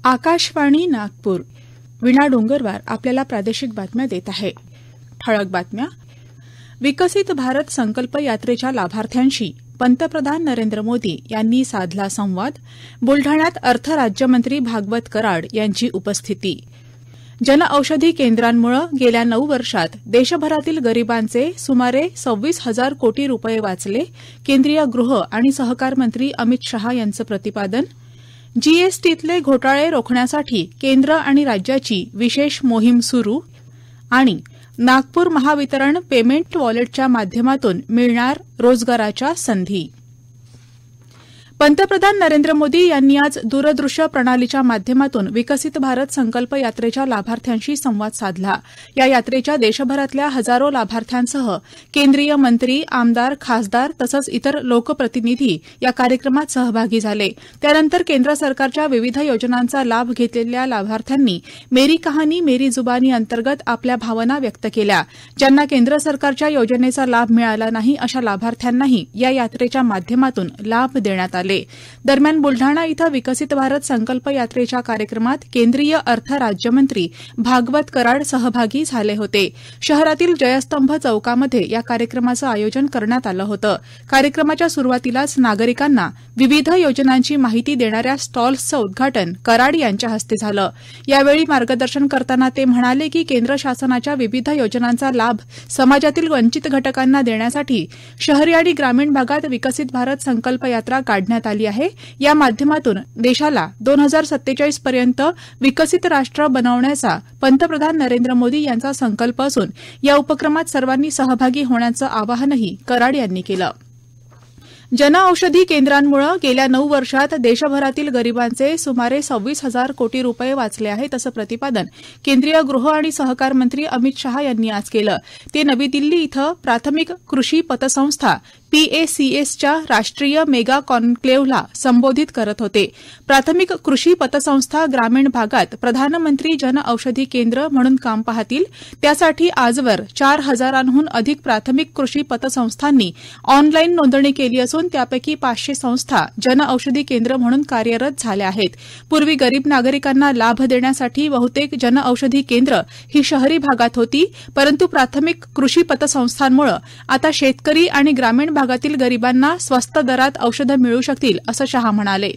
आकाशवाणी नागपूर. वीणा डोंगरवार आपल्याला प्रादेशिक बातम्या देत आहे. ठळक बातम्या. विकसित भारत संकल्प यात्रेच्या लाभार्थ्यांशी पंतप्रधान नरेंद्र मोदी यांनी साधला संवाद. बुलढाण्यात अर्थ राज्यमंत्री भागवत कराड यांची उपस्थिती. जनऔषधी केंद्रांमुळे गेल्या 9 वर्षात देशभरातील गरिबांचे सुमारे 26,000 कोटी रुपये वाचले. केंद्रीय गृह आणि सहकार मंत्री अमित शहा यांचं प्रतिपादन. जीएसटीतले घोटाळे रोखण्यासाठी केंद्र आणि राज्याची विशेष मोहीम सुरू. आणि नागपूर महावितरण पेमेंट वॉलेटच्या माध्यमातून मिळणार रोजगाराच्या संधी. पंतप्रधान नरेंद्र मोदी यांनी आज दूरदृश्य प्रणालीच्या माध्यमातून विकसित भारत संकल्प यात्रेच्या लाभार्थ्यांशी संवाद साधला. या यात्रेच्या देशभरातल्या हजारो लाभार्थ्यांसह केंद्रीय मंत्री, आमदार, खासदार तसंच इतर लोकप्रतिनिधी या कार्यक्रमात सहभागी झाले. त्यानंतर केंद्र सरकारच्या विविध योजनांचा लाभ घेतलेल्या लाभार्थ्यांनी मेरी कहानी मेरी जुबानी अंतर्गत आपल्या भावना व्यक्त केल्या. ज्यांना केंद्र सरकारच्या योजनेचा लाभ मिळाला नाही अशा लाभार्थ्यांनाही या यात्रेच्या माध्यमातून लाभ देण्यात आले. दरम्यान बुलढाणा इथं विकसित भारत संकल्प यात्रेच्या कार्यक्रमात केंद्रीय अर्थ राज्यमंत्री भागवत कराड सहभागी झाले होते. शहरातील जयस्तंभ चौकामध्ये या कार्यक्रमाचं आयोजन करण्यात आलं होतं. कार्यक्रमाच्या सुरुवातीलाच नागरिकांना विविध योजनांची माहिती देणाऱ्या स्टॉल्सचं उद्घाटन कराड यांच्या हस्ते झालं. यावेळी मार्गदर्शन करताना ते म्हणाले की केंद्र शासनाच्या विविध योजनांचा लाभ समाजातील वंचित घटकांना देण्यासाठी शहरी आणि ग्रामीण भागात विकसित भारत संकल्प यात्रा काढण्यात आली आहे. या माध्यमातून देशाला 2047 पर्यंत विकसित राष्ट्र बनवण्याचा पंतप्रधान नरेंद्र मोदी यांचा संकल्प असून या उपक्रमात सर्वांनी सहभागी होण्याचं आवाहनही कराड यांनी केलं. जनऔषधी केंद्रांमुळे गेल्या 9 वर्षात देशभरातील गरिबांचे सुमारे 26,000 कोटी रुपये वाचले आहेत असं प्रतिपादन केंद्रीय गृह आणि सहकार मंत्री अमित शहा यांनी आज केलं. ते नवी दिल्ली इथं प्राथमिक कृषी पतसंस्था PACSच्या राष्ट्रीय मेगा कॉन्क्लेव्हला संबोधित करत होते. प्राथमिक कृषी पतसंस्था ग्रामीण भागात प्रधानमंत्री जनऔषधी केंद्र म्हणून काम पाहतील. त्यासाठी आजवर 4,000हून अधिक प्राथमिक कृषी पतसंस्थांनी ऑनलाईन नोंदणी केली असून त्यापैकी 500 संस्था जनऔषधी केंद्र म्हणून कार्यरत झाल्या आहेत. पूर्वी गरीब नागरिकांना लाभ देण्यासाठी बहुतेक जनऔषधी केंद्र ही शहरी भागात होती, परंतु प्राथमिक कृषी पतसंस्थांमुळे आता शेतकरी आणि ग्रामीण भागातील गरिबांना स्वस्त दरात औषधं मिळू शकतील असं शहा म्हणाले.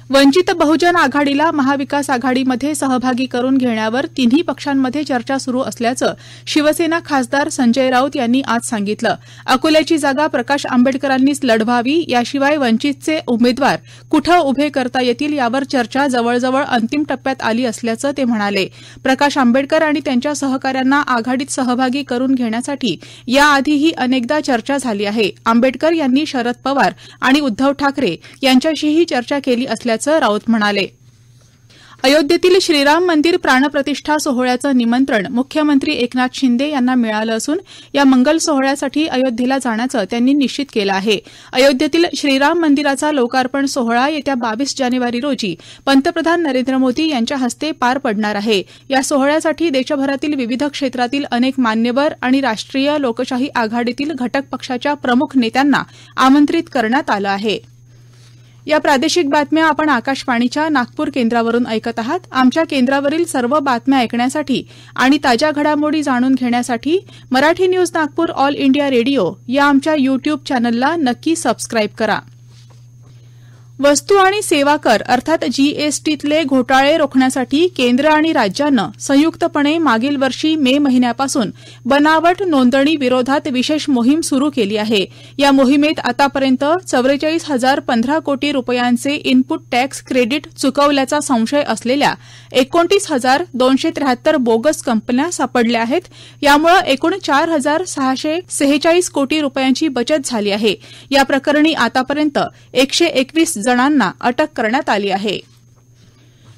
वंचित बहुजन आघाडीला महाविकास आघाडीमध्ये सहभागी करून घेण्यावर तिन्ही पक्षांमध्ये चर्चा सुरू असल्याचं शिवसेना खासदार संजय राऊत यांनी आज सांगितलं. अकोल्याची जागा प्रकाश आंबेडकरांनीच लढवावी, याशिवाय वंचितचे उमेदवार कुठं उभे करता येतील यावर चर्चा जवळजवळ अंतिम टप्प्यात आली असल्याचं ते म्हणाले. प्रकाश आंबेडकर आणि त्यांच्या सहकाऱ्यांना आघाडीत सहभागी करून घेण्यासाठी याआधीही अनेकदा चर्चा झाली आहे. आंबेडकर यांनी शरद पवार आणि उद्धव ठाकरे यांच्याशीही चर्चा केली असल्याचं राऊत म्हणाले. अयोध्येतील श्रीराम मंदिर प्राणप्रतिष्ठा सोहळ्याचं निमंत्रण मुख्यमंत्री एकनाथ शिंदे यांना मिळालं असून या मंगल सोहळ्यासाठी अयोध्येला जाण्याचं त्यांनी निश्चित केलं आहे. अयोध्येतील श्रीराम मंदिराचा लोकार्पण सोहळा येत्या 22 जानेवारी रोजी पंतप्रधान नरेंद्र मोदी यांच्या हस्ते पार पडणार आहे. या सोहळ्यासाठी देशभरातील विविध क्षेत्रातील अनेक मान्यवर आणि राष्ट्रीय लोकशाही आघाडीतील घटक पक्षाच्या प्रमुख नेत्यांना आमंत्रित करण्यात आलं आहे. या प्रादेशिक बातम्या आपण आकाशवाणीच्या नागपूर केंद्रावरून ऐकत आहात. आमच्या केंद्रावरील सर्व बातम्या ऐकण्यासाठी आणि ताज्या घडामोडी जाणून घेण्यासाठी Marathi news Nagpur all India radio या आमच्या युट्यूब चॅनलला नक्की सबस्क्राईब करा. वस्तू आणि सेवा कर अर्थात जीएसटीतले घोटाळे रोखण्यासाठी केंद्र आणि राज्यानं संयुक्तपणे मागील वर्षी मे महिन्यापासून बनावट नोंदणी विरोधात विशेष मोहीम सुरू केली आहे. या मोहिमेत आतापर्यंत 44,015 कोटी रुपयांचे इनपुट टॅक्स क्रेडिट चुकवल्याचा संशय असलेल्या 29,273 बोगस कंपन्या सापडल्या आहेत. यामुळे एकूण 4,646 कोटी रुपयांची बचत झाली आहे. या प्रकरणी आतापर्यंत 121 जणांना अटक करण्यात आली आहे.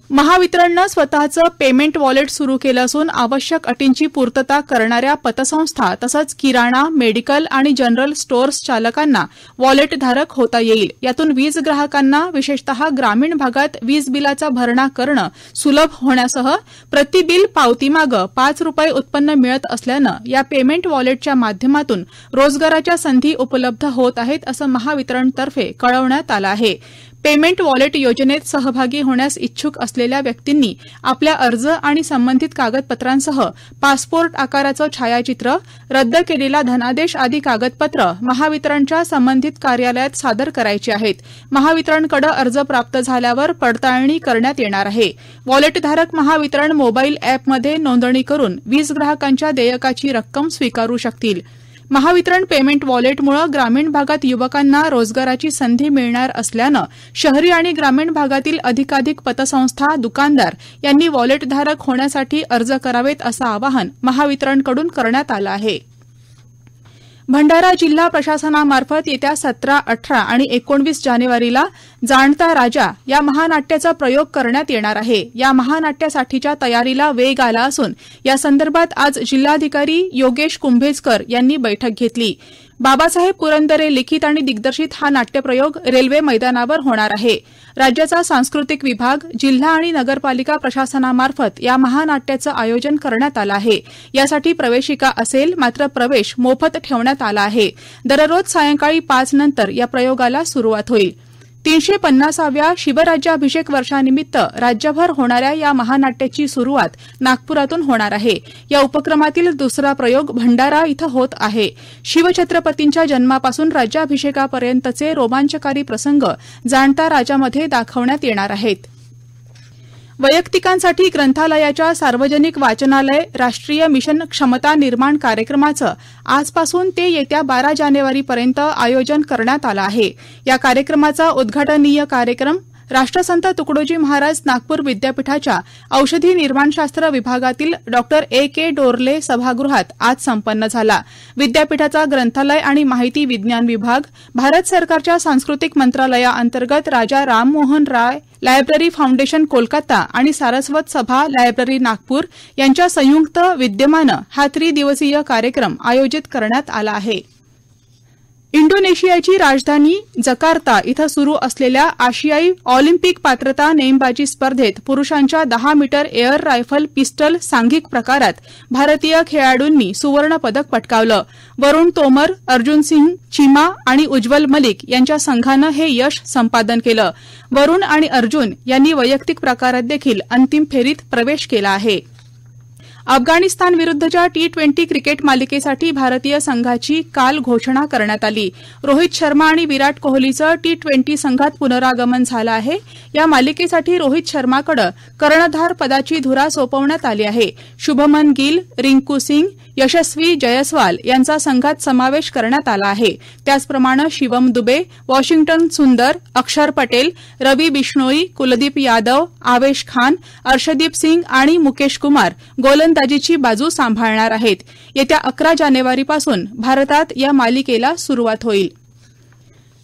महावितरणनं स्वतःचं पेमेंट वॉलेट सुरू केलं असून आवश्यक अटींची पूर्तता करणाऱ्या पतसंस्था तसंच किराणा, मेडिकल आणि जनरल स्टोअर्स चालकांना वॉलेटधारक होता येईल. यातून वीज ग्राहकांना विशेषतः ग्रामीण भागात वीज बिलाचा भरणा करणं सुलभ होण्यासह प्रति बिल पावतीमागं 5 रुपये उत्पन्न मिळत असल्यानं या पेमेंट वॉलेटच्या माध्यमातून रोजगाराच्या संधी उपलब्ध होत आहेत असं महावितरणतर्फे कळवण्यात आलं आहे. पेमेंट वॉलेट योजनेत सहभागी होण्यास इच्छुक असलेल्या व्यक्तींनी आपल्या अर्ज आणि संबंधित कागदपत्रांसह पासपोर्ट आकाराचं छायाचित्र, रद्द केलेला धनादेश आदी कागदपत्र महावितरणच्या संबंधित कार्यालयात सादर करायची आहेत. महावितरणकडे अर्ज प्राप्त झाल्यावर पडताळणी करण्यात येणार आहे. वॉलेटधारक महावितरण मोबाईल अॅपमध्ये नोंदणी करून वीज ग्राहकांच्या देयकाची रक्कम स्वीकारू शकतील. महावितरण पेमेंट वॉलेटमुळे ग्रामीण भागात युवकांना रोजगाराची संधी मिळणार असल्यानं शहरी आणि ग्रामीण भागातील अधिकाधिक पतसंस्था, दुकानदार यांनी वॉलेटधारक होण्यासाठी अर्ज करावेत असं आवाहन महावितरणकडून करण्यात आलं आहे. भंडारा जिल्हा प्रशासनामार्फत येत्या 17, 18 आणि 19 जानेवारीला जाणता राजा या महानाट्याचा प्रयोग करण्यात येणार आहे. या महानाट्यासाठीच्या तयारीला वेग आला असून यासंदर्भात आज जिल्हाधिकारी योगेश कुंभेजकर यांनी बैठक घेतली. बाबासाहेब पुरंदरे लिखित आणि दिग्दर्शित हा नाट्यप्रयोग रेल्वे मैदानावर होणार आहे. राज्याचा सांस्कृतिक विभाग, जिल्हा आणि नगरपालिका प्रशासनामार्फत या महानाट्याचं आयोजन करण्यात आलं आहे. यासाठी प्रवेशिका असेल, मात्र प्रवेश मोफत ठेवण्यात आला आहे. दररोज सायंकाळी 5 नंतर या प्रयोगाला सुरुवात होईल. 350व्या शिवराज्याभिषेक वर्षानिमित्त राज्यभर होणाऱ्या या महानाट्याची सुरुवात नागपुरातून होणार आहे. या उपक्रमातील दुसरा प्रयोग भंडारा इथं होत आहे. शिवछत्रपतींच्या जन्मापासून राज्याभिषेकापर्यंतचे रोमांचकारी प्रसंग जाणता राजामध्ये दाखवण्यात येणार आहेत. वैयक्तिकांसाठी ग्रंथालयाच्या सार्वजनिक वाचनालय राष्ट्रीय मिशन क्षमता निर्माण कार्यक्रमाचं आजपासून ते येत्या 12 जानेवारीपर्यंत आयोजन करण्यात आलं आहे. या कार्यक्रमाचा उद्घाटनीय कार्यक्रम राष्ट्रसंत तुकडोजी महाराज नागपूर विद्यापीठाच्या औषधी निर्माणशास्त्र विभागातील डॉ. A.K. डोरले सभागृहात आज संपन्न झाला. विद्यापीठाचा ग्रंथालय आणि माहिती विज्ञान विभाग, भारत सरकारच्या सांस्कृतिक मंत्रालयाअंतर्गत राजा राममोहन राय लायब्ररी फाउंडेशन कोलकाता आणि सारस्वत सभा लायब्ररी नागपूर यांच्या संयुक्त विद्यमानं हा त्रिदिवसीय कार्यक्रम आयोजित करण्यात आला आहे. इंडोनेशियाची राजधानी जकार्ता इथं सुरू असलेल्या आशियाई ऑलिम्पिक पात्रता नेमबाजी स्पर्धेत पुरुषांच्या 10 मीटर एअर रायफल पिस्टल सांघिक प्रकारात भारतीय खेळाडूंनी सुवर्ण पदक पटकावलं. वरुण तोमर, अर्जुन सिंग चिमा आणि उज्ज्वल मलिक यांच्या संघानं हे यश संपादन केलं. वरुण आणि अर्जुन यांनी वैयक्तिक प्रकारात देखील अंतिम फेरीत प्रवेश केला आहे. अफगाणिस्तान विरुद्धच्या T20 क्रिकेट मालिकेसाठी भारतीय संघाची काल घोषणा करण्यात आली. रोहित शर्मा आणि विराट कोहलीचं T20 संघात पुनरागमन झालं आहे. या मालिकेसाठी रोहित शर्माकडे कर्णधार पदाची धुरा सोपवण्यात आली आहे. शुभमन गिल, रिंकू सिंग, यशस्वी जयस्वाल यांचा संघात समावेश करण्यात आला आहे. त्याचप्रमाणे शिवम दुबे, वॉशिंग्टन सुंदर, अक्षर पटेल, रवी बिश्नोई, कुलदीप यादव, आवेश खान, अर्शदीप सिंग आणि मुकेश कुमार गोलंदाजीची बाजू सांभाळणार आहेत. येत्या 11 जानेवारीपासून भारतात या मालिकेला सुरुवात होईल.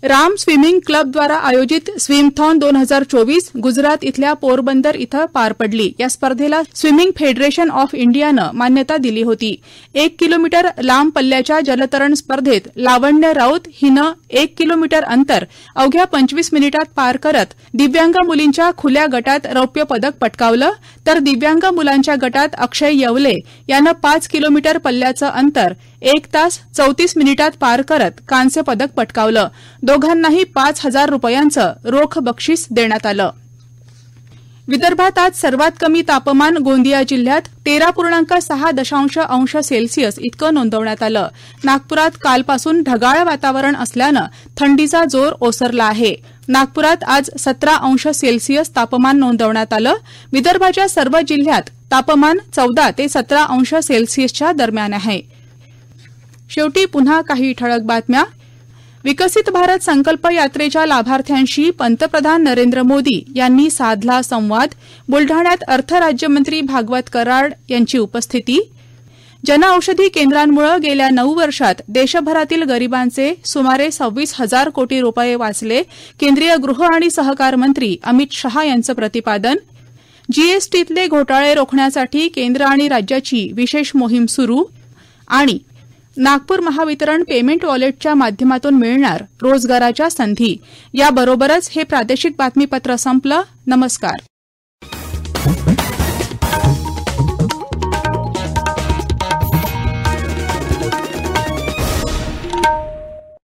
राम स्विमिंग क्लबद्वारा आयोजित स्विमथॉन 2024 गुजरात इथल्या पोरबंदर इथं पार पडली. या स्पर्धेला स्विमिंग फेडरेशन ऑफ इंडियानं मान्यता दिली होती. 1 किलोमीटर लांब पल्ल्याच्या जलतरण स्पर्धेत लावण्य राऊत हिनं 1 किलोमीटर अंतर अवघ्या 25 मिनिटात पार करत दिव्यांग मुलींच्या खुल्या गटात रौप्य पदक पटकावलं, तर दिव्यांग मुलांच्या गटात अक्षय येवले यानं 5 किलोमीटर पल्ल्याचं अंतर 1 तास 34 मिनिटात पार करत कांस्य पदक पटकावलं. दोघांनाही 5,000 रुपयांचं रोख बक्षीस देण्यात आलं. विदर्भात आज सर्वात कमी तापमान गोंदिया जिल्ह्यात 13.6 अंश सेल्सिअस इतकं नोंदवण्यात आलं. नागपुरात कालपासून ढगाळ वातावरण असल्यानं थंडीचा जोर ओसरला आहे. नागपुरात आज 17 अंश सेल्सिअस तापमान नोंदवण्यात आलं. विदर्भाच्या सर्व जिल्ह्यात तापमान 14 ते 17 अंश सेल्सिअसच्या दरम्यान आहे. शेवटी पुन्हा काही ठळक बातम्या. विकसित भारत संकल्प यात्रेच्या लाभार्थ्यांशी पंतप्रधान नरेंद्र मोदी यांनी साधला संवाद. बुलढाण्यात अर्थ राज्यमंत्री भागवत कराड यांची उपस्थिती. जनऔषधी केंद्रांमुळे गेल्या 9 वर्षात देशभरातील गरिबांचे सुमारे 26,000 कोटी रुपये वाचले. केंद्रीय गृह आणि सहकार मंत्री अमित शहा यांचं प्रतिपादन. जीएसटीतले घोटाळे रोखण्यासाठी केंद्र आणि राज्याची विशेष मोहीम सुरू. आणि नागपूर महावितरण पेमेंट वॉलेटच्या माध्यमातून मिळणार रोजगाराच्या संधी. याबरोबरच हे प्रादेशिक बातमीपत्र संपलं. नमस्कार.